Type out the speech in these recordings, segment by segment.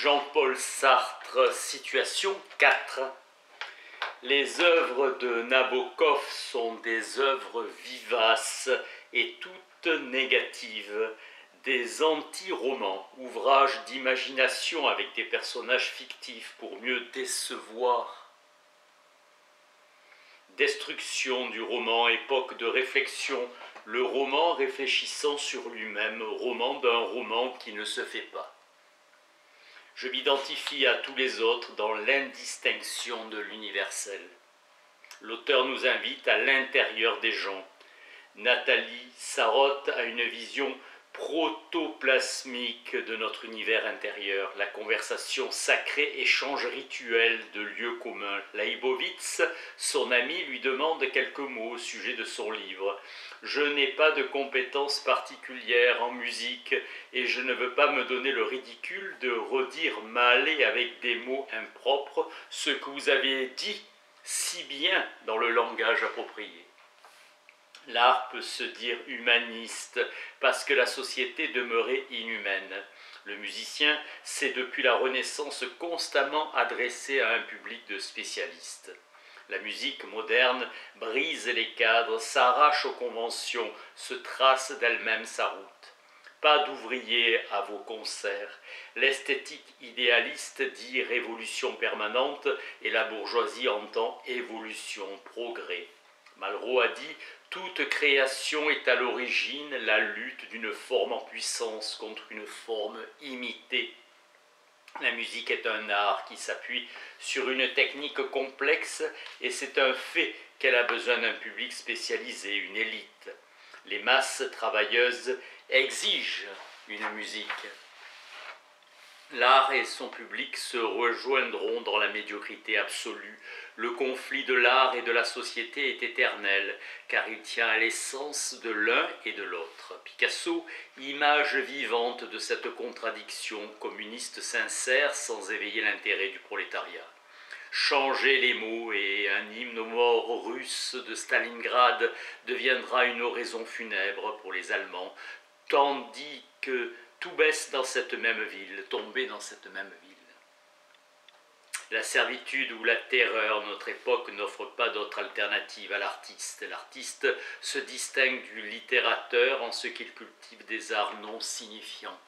Jean-Paul Sartre, situation 4. Les œuvres de Nabokov sont des œuvres vivaces et toutes négatives, des anti-romans, ouvrages d'imagination avec des personnages fictifs pour mieux décevoir. Destruction du roman, époque de réflexion, le roman réfléchissant sur lui-même, roman d'un roman qui ne se fait pas. Je m'identifie à tous les autres dans l'indistinction de l'universel. L'auteur nous invite à l'intérieur des gens. Nathalie Sarraute a une vision protoplasmique de notre univers intérieur, la conversation sacrée, échange rituel de lieux communs. Leibovitz, son ami, lui demande quelques mots au sujet de son livre. Je n'ai pas de compétences particulières en musique et je ne veux pas me donner le ridicule de redire mal et avec des mots impropres ce que vous avez dit si bien dans le langage approprié. L'art peut se dire humaniste parce que la société demeurait inhumaine. Le musicien s'est depuis la Renaissance constamment adressé à un public de spécialistes. La musique moderne brise les cadres, s'arrache aux conventions, se trace d'elle-même sa route. Pas d'ouvriers à vos concerts. L'esthétique idéaliste dit révolution permanente et la bourgeoisie entend évolution, progrès. Malraux a dit « Toute création est à l'origine la lutte d'une forme en puissance contre une forme imitée ». La musique est un art qui s'appuie sur une technique complexe et c'est un fait qu'elle a besoin d'un public spécialisé, une élite. Les masses travailleuses exigent une musique. L'art et son public se rejoindront dans la médiocrité absolue. Le conflit de l'art et de la société est éternel, car il tient à l'essence de l'un et de l'autre. Picasso, image vivante de cette contradiction, communiste sincère sans éveiller l'intérêt du prolétariat. Changer les mots et un hymne aux morts russes de Stalingrad deviendra une oraison funèbre pour les Allemands, tandis que tout baisse dans cette même ville, tombé dans cette même ville. La servitude ou la terreur, notre époque n'offre pas d'autre alternative à l'artiste. L'artiste se distingue du littérateur en ce qu'il cultive des arts non signifiants.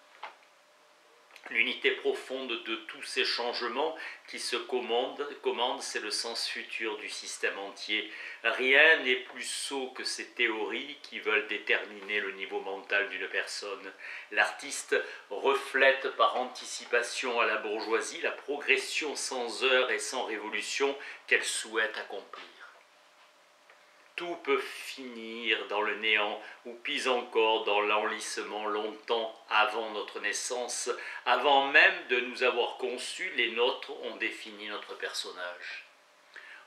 L'unité profonde de tous ces changements qui se commandent, c'est le sens futur du système entier. Rien n'est plus sot que ces théories qui veulent déterminer le niveau mental d'une personne. L'artiste reflète par anticipation à la bourgeoisie la progression sans heurts et sans révolution qu'elle souhaite accomplir. Tout peut finir dans le néant, ou pis encore dans l'enlissement longtemps avant notre naissance, avant même de nous avoir conçus, les nôtres ont défini notre personnage.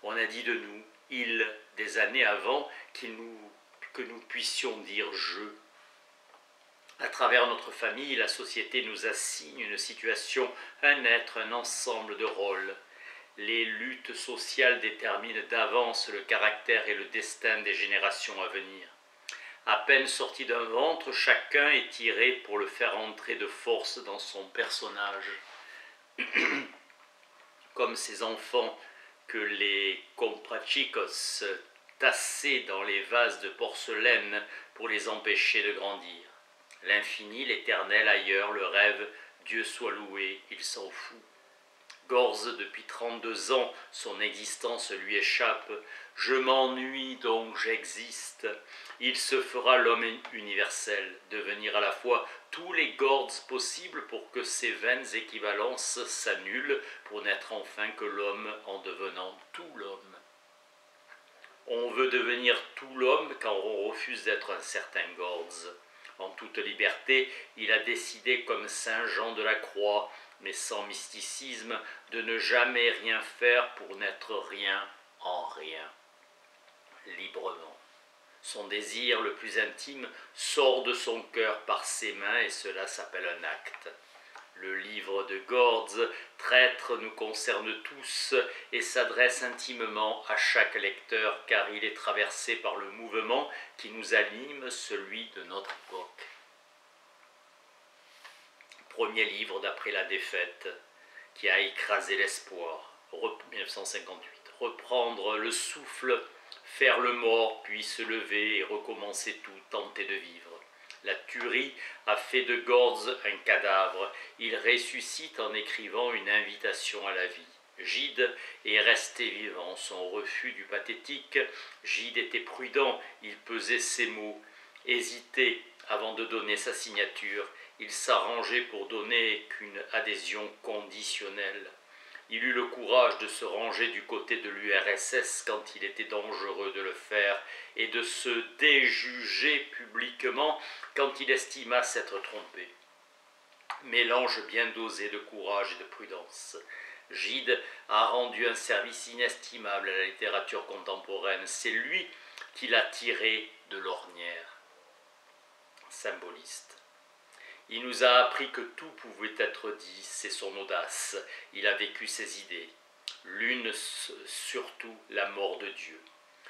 On a dit de nous, il, des années avant, que nous puissions dire « je ». À travers notre famille, la société nous assigne une situation, un être, un ensemble de rôles. Les luttes sociales déterminent d'avance le caractère et le destin des générations à venir. À peine sorti d'un ventre, chacun est tiré pour le faire entrer de force dans son personnage. Comme ces enfants que les comprachicos tassaient dans les vases de porcelaine pour les empêcher de grandir. L'infini, l'éternel ailleurs, le rêve, Dieu soit loué, il s'en fout. Gorze depuis 32 ans, son existence lui échappe. Je m'ennuie donc j'existe. Il se fera l'homme universel, devenir à la fois tous les Gordes possibles pour que ces vaines équivalences s'annulent, pour n'être enfin que l'homme en devenant tout l'homme. On veut devenir tout l'homme quand on refuse d'être un certain Gordes. En toute liberté, il a décidé comme saint Jean de la Croix, mais sans mysticisme, de ne jamais rien faire pour n'être rien en rien, librement. Son désir le plus intime sort de son cœur par ses mains et cela s'appelle un acte. Le livre de Gordes, Traître, nous concerne tous et s'adresse intimement à chaque lecteur car il est traversé par le mouvement qui nous anime, celui de notre époque. Premier livre d'après la défaite. qui a écrasé l'espoir. 1958. Reprendre le souffle, faire le mort, puis se lever et recommencer tout, tenter de vivre. La tuerie a fait de Gorz un cadavre. Il ressuscite en écrivant une invitation à la vie. Gide est resté vivant, son refus du pathétique. Gide était prudent, il pesait ses mots, hésitait avant de donner sa signature. Il s'arrangeait pour donner qu'une adhésion conditionnelle. Il eut le courage de se ranger du côté de l'URSS quand il était dangereux de le faire et de se déjuger publiquement quand il estima s'être trompé. Mélange bien dosé de courage et de prudence. Gide a rendu un service inestimable à la littérature contemporaine. C'est lui qui l'a tiré de l'ornière. Symboliste. Il nous a appris que tout pouvait être dit, c'est son audace. Il a vécu ses idées. L'une surtout, la mort de Dieu.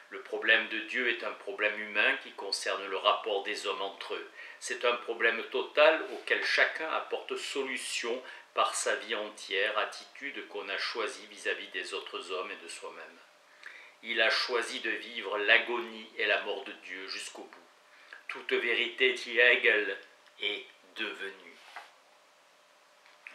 Le problème de Dieu est un problème humain qui concerne le rapport des hommes entre eux. C'est un problème total auquel chacun apporte solution par sa vie entière, attitude qu'on a choisie vis-à-vis des autres hommes et de soi-même. Il a choisi de vivre l'agonie et la mort de Dieu jusqu'au bout. Toute vérité, dit Hegel, est devenue.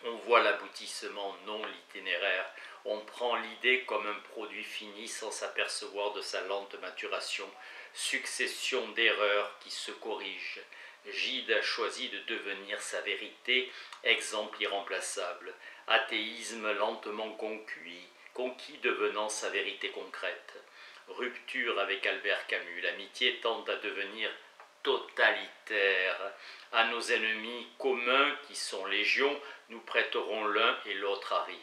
On voit l'aboutissement, non l'itinéraire. On prend l'idée comme un produit fini sans s'apercevoir de sa lente maturation, succession d'erreurs qui se corrigent. Gide a choisi de devenir sa vérité, exemple irremplaçable. Athéisme lentement conquis devenant sa vérité concrète. Rupture avec Albert Camus, l'amitié tend à devenir totalitaire. À nos ennemis communs qui sont légions, nous prêterons l'un et l'autre à rire.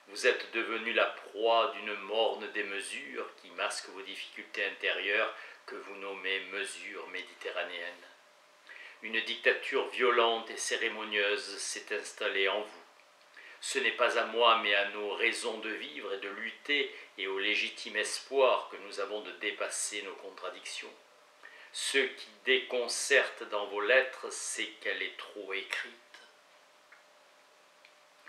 Vous êtes devenu la proie d'une morne démesure qui masque vos difficultés intérieures que vous nommez mesures méditerranéennes. Une dictature violente et cérémonieuse s'est installée en vous. Ce n'est pas à moi mais à nos raisons de vivre et de lutter et au légitime espoir que nous avons de dépasser nos contradictions. Ce qui déconcerte dans vos lettres, c'est qu'elle est trop écrite.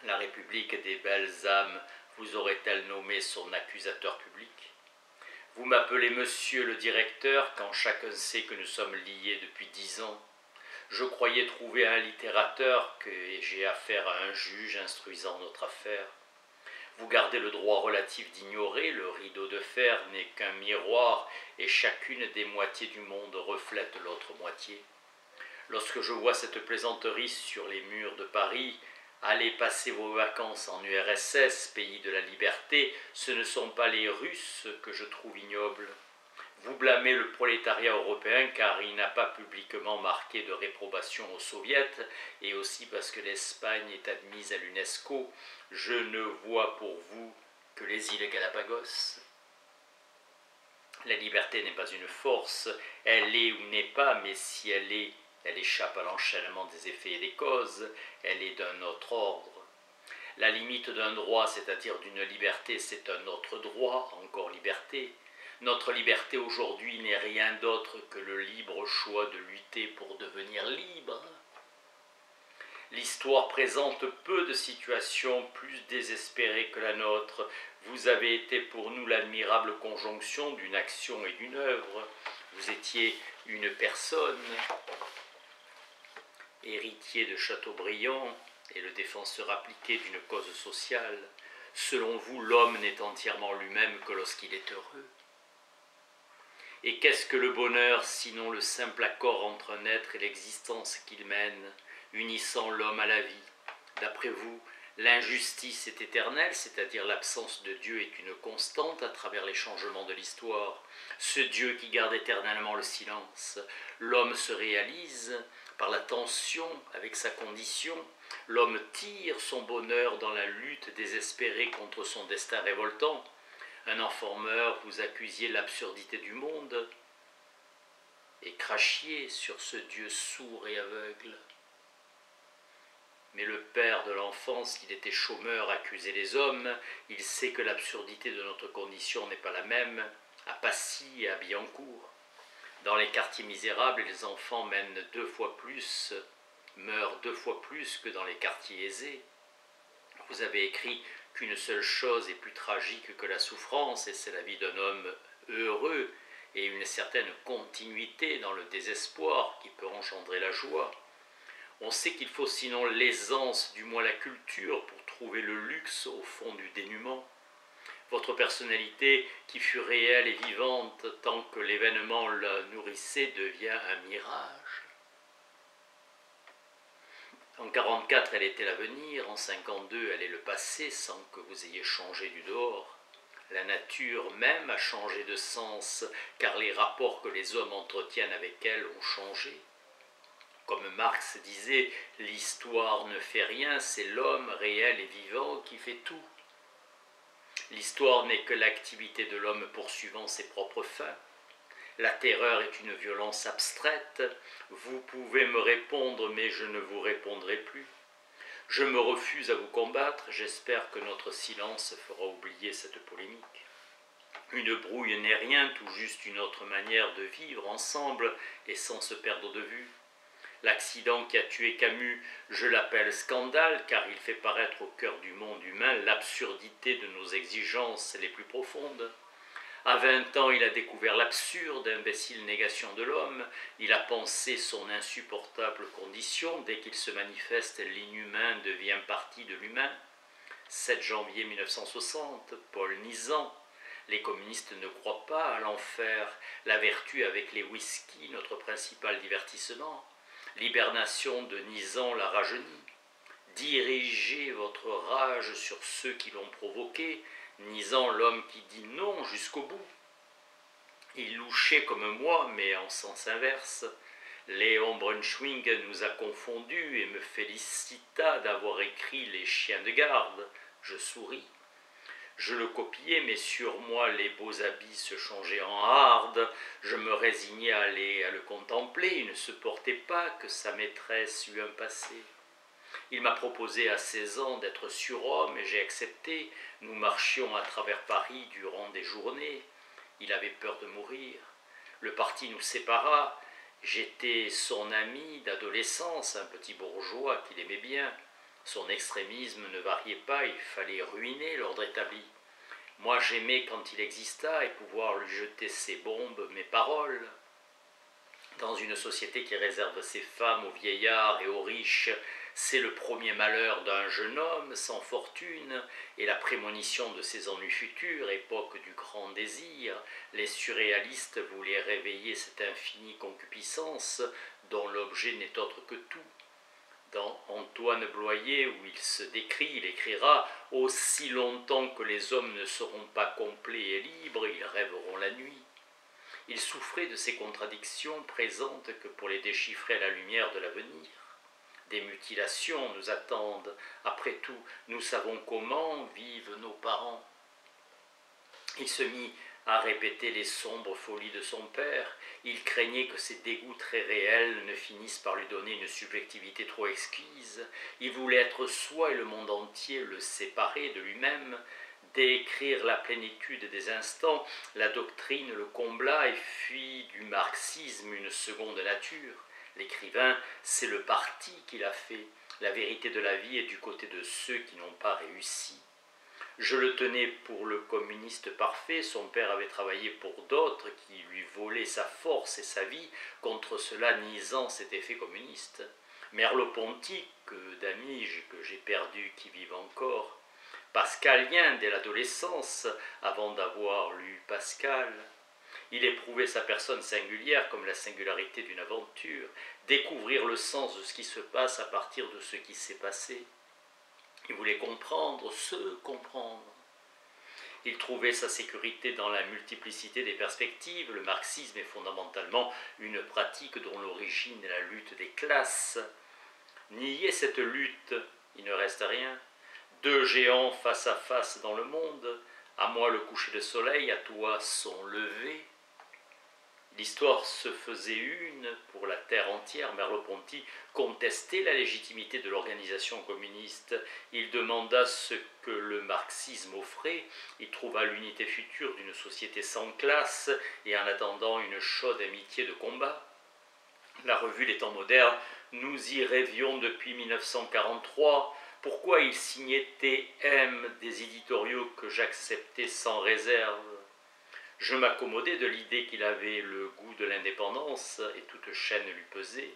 La République des belles âmes vous aurait-elle nommé son accusateur public? Vous m'appelez monsieur le directeur quand chacun sait que nous sommes liés depuis 10 ans. Je croyais trouver un littérateur que j'ai affaire à un juge instruisant notre affaire. Vous gardez le droit relatif d'ignorer, le rideau de fer n'est qu'un miroir et chacune des moitiés du monde reflète l'autre moitié. Lorsque je vois cette plaisanterie sur les murs de Paris, allez passer vos vacances en URSS, pays de la liberté, ce ne sont pas les Russes que je trouve ignobles. Vous blâmez le prolétariat européen car il n'a pas publiquement marqué de réprobation aux soviets et aussi parce que l'Espagne est admise à l'UNESCO. Je ne vois pour vous que les îles Galapagos. La liberté n'est pas une force, elle est ou n'est pas, mais si elle est, elle échappe à l'enchaînement des effets et des causes, elle est d'un autre ordre. La limite d'un droit, c'est-à-dire d'une liberté, c'est un autre droit, encore liberté. Notre liberté aujourd'hui n'est rien d'autre que le libre choix de lutter pour devenir libre. L'histoire présente peu de situations plus désespérées que la nôtre. Vous avez été pour nous l'admirable conjonction d'une action et d'une œuvre. Vous étiez une personne, héritier de Chateaubriand et le défenseur appliqué d'une cause sociale. Selon vous, l'homme n'est entièrement lui-même que lorsqu'il est heureux. Et qu'est-ce que le bonheur, sinon le simple accord entre un être et l'existence qu'il mène, unissant l'homme à la vie? D'après vous, l'injustice est éternelle, c'est-à-dire l'absence de Dieu est une constante à travers les changements de l'histoire. Ce Dieu qui garde éternellement le silence. L'homme se réalise par la tension avec sa condition. L'homme tire son bonheur dans la lutte désespérée contre son destin révoltant. Un enfant meurt, vous accusiez l'absurdité du monde et crachiez sur ce Dieu sourd et aveugle. Mais le père de l'enfant, s'il était chômeur, accusait les hommes. Il sait que l'absurdité de notre condition n'est pas la même à Passy et à Billancourt. Dans les quartiers misérables, les enfants meurent 2 fois plus que dans les quartiers aisés. Vous avez écrit qu'une seule chose est plus tragique que la souffrance, et c'est la vie d'un homme heureux et une certaine continuité dans le désespoir qui peut engendrer la joie. On sait qu'il faut sinon l'aisance, du moins la culture, pour trouver le luxe au fond du dénuement. Votre personnalité, qui fut réelle et vivante tant que l'événement la nourrissait, devient un mirage. En 1944, elle était l'avenir, en 1952, elle est le passé, sans que vous ayez changé du dehors. La nature même a changé de sens, car les rapports que les hommes entretiennent avec elle ont changé. Comme Marx disait, l'histoire ne fait rien, c'est l'homme réel et vivant qui fait tout. L'histoire n'est que l'activité de l'homme poursuivant ses propres fins. La terreur est une violence abstraite. Vous pouvez me répondre, mais je ne vous répondrai plus. Je me refuse à vous combattre. J'espère que notre silence fera oublier cette polémique. Une brouille n'est rien, tout juste une autre manière de vivre ensemble et sans se perdre de vue. L'accident qui a tué Camus, je l'appelle scandale, car il fait paraître au cœur du monde humain l'absurdité de nos exigences les plus profondes. À 20 ans, il a découvert l'absurde, imbécile négation de l'homme. Il a pensé son insupportable condition. Dès qu'il se manifeste, l'inhumain devient partie de l'humain. 7 janvier 1960, Paul Nizan. Les communistes ne croient pas à l'enfer. La vertu avec les whisky, notre principal divertissement. L'hibernation de Nizan l'a rajeuni. Dirigez votre rage sur ceux qui l'ont provoqué. Nizan, l'homme qui dit non jusqu'au bout. Il louchait comme moi, mais en sens inverse. Léon Brunschwing nous a confondus et me félicita d'avoir écrit Les chiens de garde. Je souris. Je le copiais, mais sur moi les beaux habits se changeaient en hardes. Je me résignais à le contempler. Il ne se portait pas que sa maîtresse eût un passé. Il m'a proposé à 16 ans d'être surhomme et j'ai accepté. Nous marchions à travers Paris durant des journées. Il avait peur de mourir. Le parti nous sépara. J'étais son ami d'adolescence, un petit bourgeois qu'il aimait bien. Son extrémisme ne variait pas, il fallait ruiner l'ordre établi. Moi j'aimais quand il exista et pouvoir lui jeter ses bombes, mes paroles. Dans une société qui réserve ses femmes aux vieillards et aux riches, c'est le premier malheur d'un jeune homme sans fortune et la prémonition de ses ennuis futurs, époque du grand désir. Les surréalistes voulaient réveiller cette infinie concupiscence dont l'objet n'est autre que tout. Dans Antoine Bloyer, où il se décrit, il écrira « Aussi longtemps que les hommes ne seront pas complets et libres, ils rêveront la nuit ». Il souffrait de ces contradictions présentes que pour les déchiffrer à la lumière de l'avenir. Des mutilations nous attendent. Après tout, nous savons comment vivent nos parents. Il se mit à répéter les sombres folies de son père. Il craignait que ces dégoûts très réels ne finissent par lui donner une subjectivité trop exquise. Il voulait être soi et le monde entier le séparer de lui-même. Décrire la plénitude des instants, la doctrine le combla et fit du marxisme une seconde nature. L'écrivain, c'est le parti qu'il a fait. La vérité de la vie est du côté de ceux qui n'ont pas réussi. Je le tenais pour le communiste parfait, son père avait travaillé pour d'autres qui lui volaient sa force et sa vie, contre cela Nizan s'était fait communiste. Merleau-Ponty, d'amis que j'ai perdus qui vivent encore, pascalien dès l'adolescence, avant d'avoir lu Pascal. Il éprouvait sa personne singulière comme la singularité d'une aventure, découvrir le sens de ce qui se passe à partir de ce qui s'est passé. Il voulait comprendre, se comprendre. Il trouvait sa sécurité dans la multiplicité des perspectives. Le marxisme est fondamentalement une pratique dont l'origine est la lutte des classes. Nier cette lutte, il ne reste rien. Deux géants face à face dans le monde, à moi le coucher de soleil, à toi son lever. L'histoire se faisait une pour la terre entière. Merleau-Ponty contestait la légitimité de l'organisation communiste. Il demanda ce que le marxisme offrait. Il trouva l'unité future d'une société sans classe et en attendant une chaude amitié de combat. La revue des temps modernes, nous y rêvions depuis 1943. Pourquoi il signait T.M. des éditoriaux que j'acceptais sans réserve? Je m'accommodais de l'idée qu'il avait le goût de l'indépendance et toute chaîne lui pesait.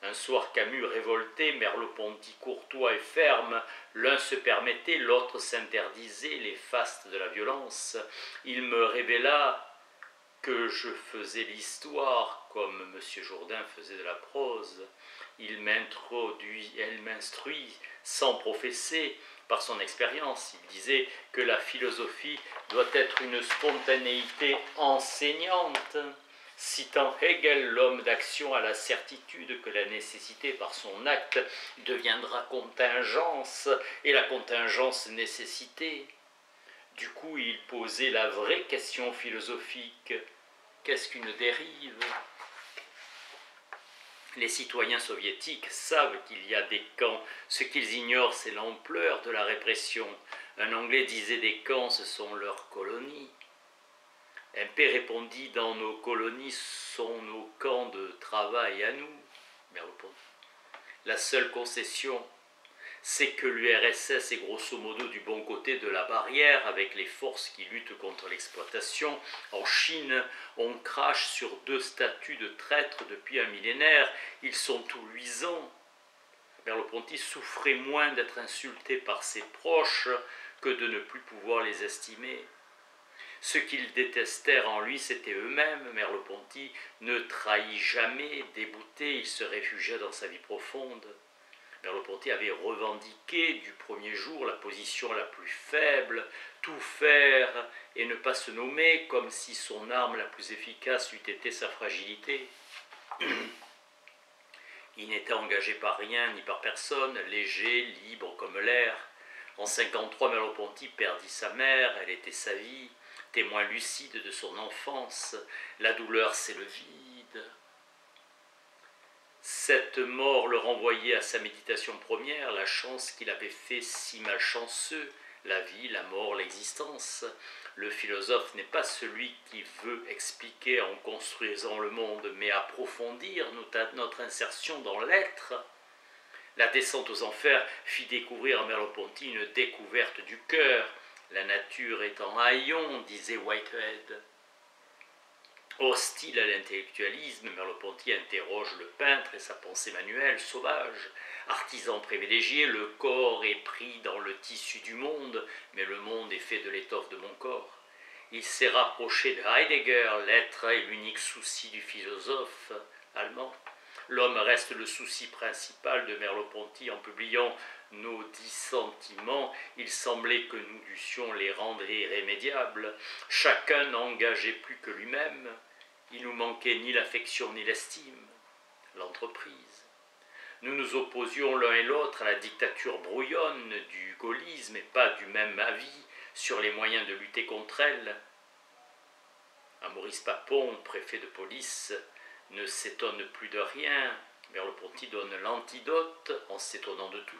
Un soir Camus révolté, Merleau-Ponty courtois et ferme, l'un se permettait, l'autre s'interdisait les fastes de la violence. Il me révéla que je faisais l'histoire comme M. Jourdain faisait de la prose. Elle m'instruit sans professer par son expérience. Il disait que la philosophie doit être une spontanéité enseignante. Citant Hegel, l'homme d'action a la certitude que la nécessité par son acte deviendra contingence et la contingence nécessité. Du coup, il posait la vraie question philosophique. Qu'est-ce qu'une dérive? Les citoyens soviétiques savent qu'il y a des camps. Ce qu'ils ignorent, c'est l'ampleur de la répression. Un Anglais disait des camps, ce sont leurs colonies. MP répondit, dans nos colonies sont nos camps de travail à nous. Merleau-Ponty. La seule concession, c'est que l'URSS est grosso modo du bon côté de la barrière avec les forces qui luttent contre l'exploitation. En Chine, on crache sur 2 statues de traîtres depuis un millénaire. Ils sont tout luisants. Merleau-Ponty souffrait moins d'être insulté par ses proches que de ne plus pouvoir les estimer. Ceux qu'ils détestèrent en lui, c'était eux-mêmes. Merleau-Ponty ne trahit jamais, débouté, il se réfugia dans sa vie profonde. Merleau-Ponty avait revendiqué du premier jour la position la plus faible, tout faire et ne pas se nommer, comme si son arme la plus efficace eût été sa fragilité. Il n'était engagé par rien ni par personne, léger, libre comme l'air. En 1953, Merleau-Ponty perdit sa mère, elle était sa vie, témoin lucide de son enfance. La douleur, c'est le vide. Cette mort le renvoyait à sa méditation première, la chance qu'il avait fait si malchanceux, la vie, la mort, l'existence. Le philosophe n'est pas celui qui veut expliquer en construisant le monde, mais approfondir notre insertion dans l'être. La descente aux enfers fit découvrir à Merleau-Ponty une découverte du cœur. La nature est en haillons, disait Whitehead. Hostile à l'intellectualisme, Merleau-Ponty interroge le peintre et sa pensée manuelle, sauvage. Artisan privilégié, le corps est pris dans le tissu du monde, mais le monde est fait de l'étoffe de mon corps. Il s'est rapproché de Heidegger, l'être est l'unique souci du philosophe allemand. L'homme reste le souci principal de Merleau-Ponty. En publiant nos 10 sentiments, il semblait que nous dussions les rendre irrémédiables. Chacun n'engageait plus que lui-même. Il nous manquait ni l'affection ni l'estime, l'entreprise. Nous nous opposions l'un et l'autre à la dictature brouillonne du gaullisme et pas du même avis sur les moyens de lutter contre elle. À Maurice Papon, préfet de police, ne s'étonne plus de rien. Merleau-Ponty donne l'antidote en s'étonnant de tout.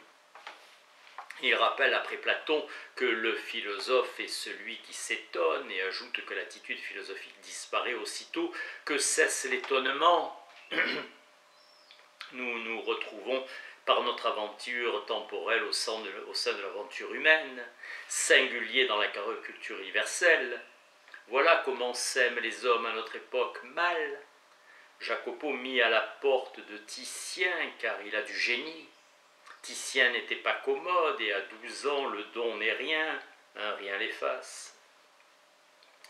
Il rappelle après Platon que le philosophe est celui qui s'étonne et ajoute que l'attitude philosophique disparaît aussitôt que cesse l'étonnement. Nous nous retrouvons par notre aventure temporelle au sein de l'aventure humaine, singulier dans la culture universelle. Voilà comment s'aiment les hommes à notre époque mal. Jacopo mit à la porte de Titien car il a du génie. Titien n'était pas commode et à 12 ans le don n'est rien, un rien l'efface.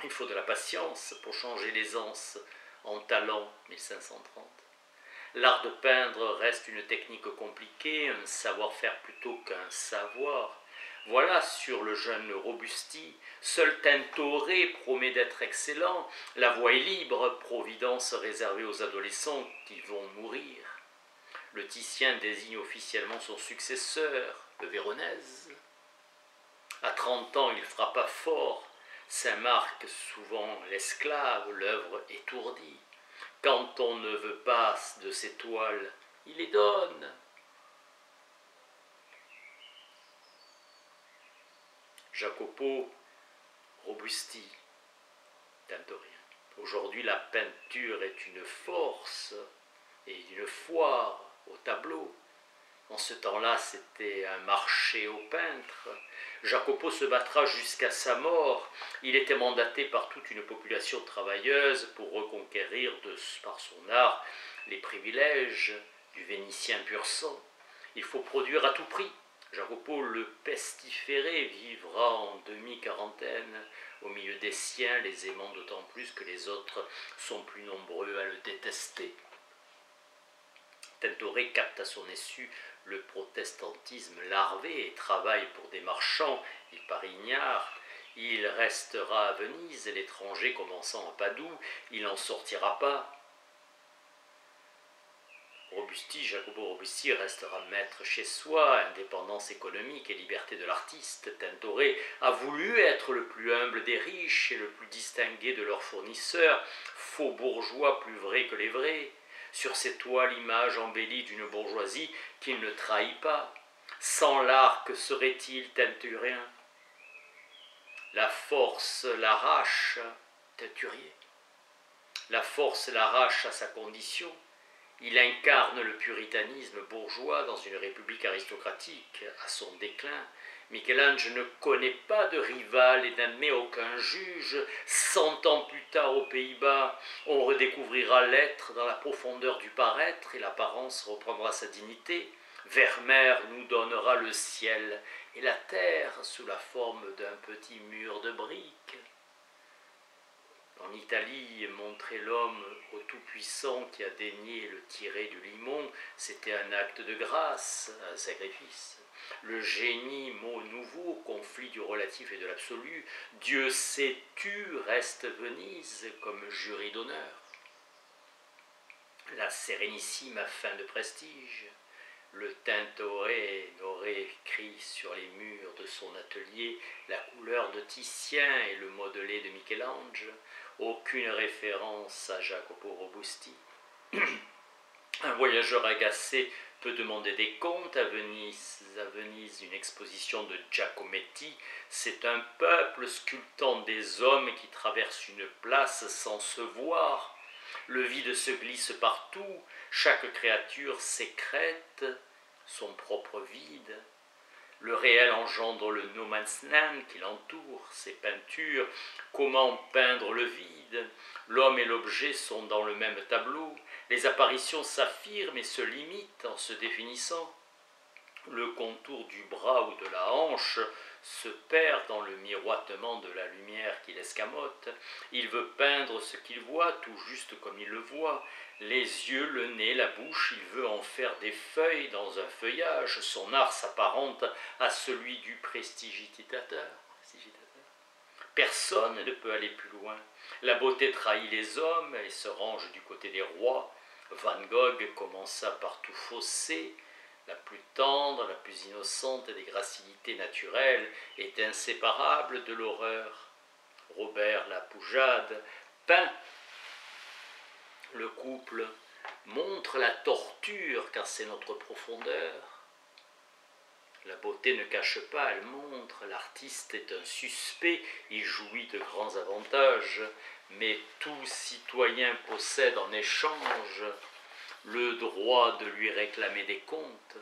Il faut de la patience pour changer l'aisance en talent 1530. L'art de peindre reste une technique compliquée, un savoir-faire plutôt qu'un savoir. Voilà sur le jeune Robusti, seul Tintoret promet d'être excellent, la voie est libre, providence réservée aux adolescents qui vont mourir. Le Titien désigne officiellement son successeur, le Véronèse. À 30 ans, il frappa fort. Saint-Marc, souvent l'esclave, l'œuvre étourdie. Quand on ne veut pas de ses toiles, il les donne. Jacopo, Robusti, Tintoret. Aujourd'hui, la peinture est une force et une foire au tableau. En En ce temps-là, c'était un marché aux peintres. Jacopo se battra jusqu'à sa mort. Il était mandaté par toute une population travailleuse pour reconquérir par son art les privilèges du Vénitien pur sang. Il faut produire à tout prix. Jacopo le pestiféré vivra en demi-quarantaine au milieu des siens, les aimant d'autant plus que les autres sont plus nombreux à le détester. Tintoret capte à son insu le protestantisme larvé et travaille pour des marchands et parignards. Il restera à Venise, l'étranger commençant à Padoue, il n'en sortira pas. Jacopo Robusti restera maître chez soi, indépendance économique et liberté de l'artiste. Tintoret a voulu être le plus humble des riches et le plus distingué de leurs fournisseurs, faux bourgeois plus vrais que les vrais. Sur ses toiles, l'image embellie d'une bourgeoisie qu'il ne trahit pas. Sans l'art, que serait-il teinturien? La force l'arrache, teinturier. La force l'arrache à sa condition. Il incarne le puritanisme bourgeois dans une république aristocratique à son déclin. Michel-Ange ne connaît pas de rival et n'admet aucun juge. 100 ans plus tard aux Pays-Bas, on redécouvrira l'être dans la profondeur du paraître et l'apparence reprendra sa dignité. Vermeer nous donnera le ciel et la terre sous la forme d'un petit mur de briques. En Italie, montrer l'homme au Tout-Puissant qui a daigné le tirer du limon, c'était un acte de grâce, un sacrifice. Le génie, mot nouveau, conflit du relatif et de l'absolu, Dieu sais-tu, reste Venise comme jury d'honneur. La Sérénissime a fin de prestige. Le Tintoret n'aurait écrit sur les murs de son atelier la couleur de Titien et le modelé de Michel-Ange. Aucune référence à Jacopo Robusti. Un voyageur agacé peut demander des comptes. À Venise, une exposition de Giacometti, c'est un peuple sculptant des hommes qui traversent une place sans se voir. Le vide se glisse partout, chaque créature sécrète son propre vide. Le réel engendre le no man's land qui l'entoure, ses peintures. Comment peindre le vide? L'homme et l'objet sont dans le même tableau. Les apparitions s'affirment et se limitent en se définissant. Le contour du bras ou de la hanche se perd dans le miroitement de la lumière qu'il escamote. Il veut peindre ce qu'il voit, tout juste comme il le voit. Les yeux, le nez, la bouche, il veut en faire des feuilles dans un feuillage. Son art s'apparente à celui du prestidigitateur. Personne ne peut aller plus loin. La beauté trahit les hommes et se range du côté des rois. Van Gogh commença par tout fausser. La plus tendre, la plus innocente des gracilités naturelles est inséparable de l'horreur. Robert la Poujade peint le couple, montre la torture car c'est notre profondeur. La beauté ne cache pas, elle montre. L'artiste est un suspect, il jouit de grands avantages, mais tout citoyen possède en échange le droit de lui réclamer des comptes.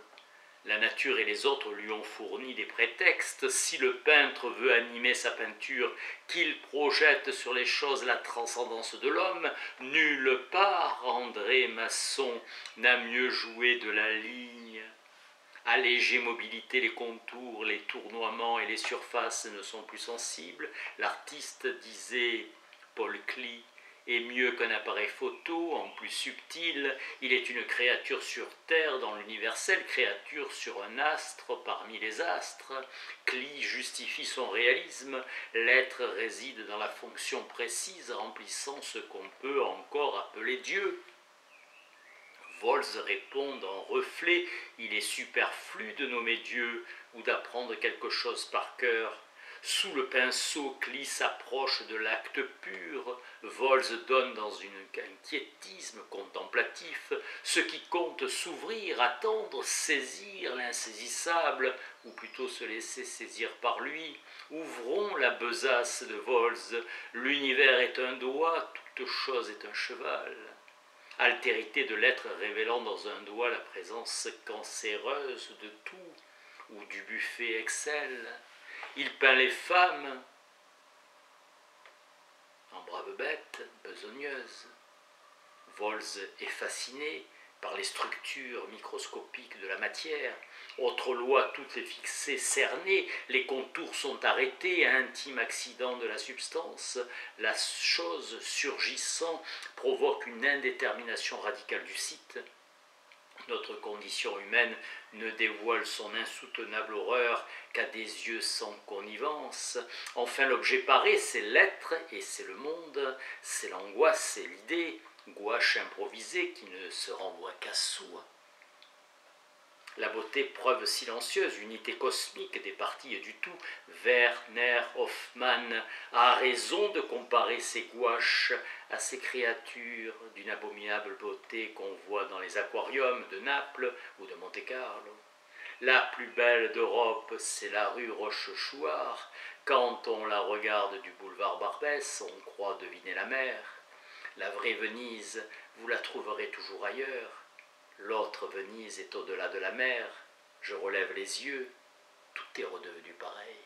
La nature et les autres lui ont fourni des prétextes. Si le peintre veut animer sa peinture, qu'il projette sur les choses la transcendance de l'homme, nulle part André Masson n'a mieux joué de la ligne. Alléger, mobilité, les contours, les tournoiements et les surfaces ne sont plus sensibles. L'artiste, disait Paul Klee, est mieux qu'un appareil photo, en plus subtil. Il est une créature sur terre dans l'universel, créature sur un astre parmi les astres. Klee justifie son réalisme. L'être réside dans la fonction précise, remplissant ce qu'on peut encore appeler Dieu. Volz répond en reflet, il est superflu de nommer Dieu ou d'apprendre quelque chose par cœur. Sous le pinceau, Klee s'approche de l'acte pur. Volz donne dans un quiétisme contemplatif. Ce qui compte, s'ouvrir, attendre, saisir l'insaisissable, ou plutôt se laisser saisir par lui. Ouvrons la besace de Volz. L'univers est un doigt, toute chose est un cheval. altérité de l'être révélant dans un doigt la présence cancéreuse de tout, ou du buffet Excel. Il peint les femmes en braves bêtes besogneuses. Volz est fasciné par les structures microscopiques de la matière. Autre loi, toutes les fixées, cernées, les contours sont arrêtés, intime accident de la substance, la chose surgissant provoque une indétermination radicale du site. Notre condition humaine ne dévoile son insoutenable horreur qu'à des yeux sans connivence. Enfin, l'objet paré, c'est l'être et c'est le monde, c'est l'angoisse, c'est l'idée, gouache improvisée qui ne se renvoie qu'à soi. La beauté, preuve silencieuse, unité cosmique des parties et du tout, Werner Hoffmann a raison de comparer ces gouaches à ces créatures d'une abominable beauté qu'on voit dans les aquariums de Naples ou de Monte-Carlo. La plus belle d'Europe, c'est la rue Rochechouart. Quand on la regarde du boulevard Barbès, on croit deviner la mer. La vraie Venise, vous la trouverez toujours ailleurs. L'autre Venise est au-delà de la mer. Je relève les yeux, tout est redevenu pareil.